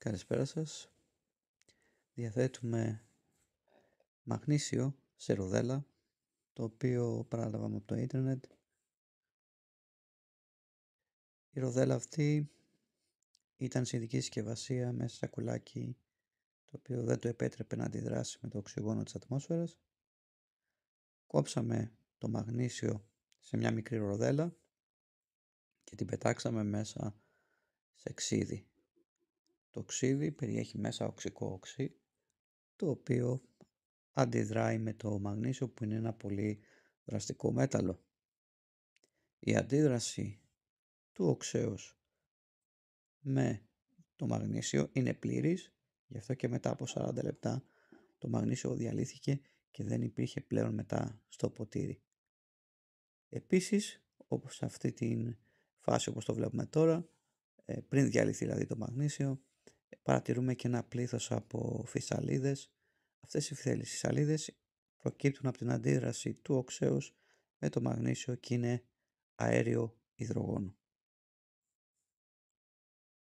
Καλησπέρα σας. Διαθέτουμε μαγνήσιο σε ροδέλα, το οποίο παράλαβαμε από το ίντερνετ. Η ροδέλα αυτή ήταν σε ειδική συσκευασία μέσα σε σακουλάκι, το οποίο δεν το επέτρεπε να αντιδράσει με το οξυγόνο της ατμόσφαιρας. Κόψαμε το μαγνήσιο σε μια μικρή ροδέλα και την πετάξαμε μέσα σε ξύδι. Το ξύδι περιέχει μέσα οξικό οξύ, το οποίο αντιδράει με το μαγνήσιο, που είναι ένα πολύ δραστικό μέταλλο. Η αντίδραση του οξέως με το μαγνήσιο είναι πλήρης, γι' αυτό και μετά από 40 λεπτά το μαγνήσιο διαλύθηκε και δεν υπήρχε πλέον μετά στο ποτήρι. Επίσης, όπως σε αυτή τη φάση όπως το βλέπουμε τώρα, πριν διαλυθεί δηλαδή το μαγνήσιο, παρατηρούμε και ένα πλήθος από φυσαλίδες. Αυτές οι φυσαλίδες προκύπτουν από την αντίδραση του οξέως με το μαγνήσιο και είναι αέριο υδρογόνο.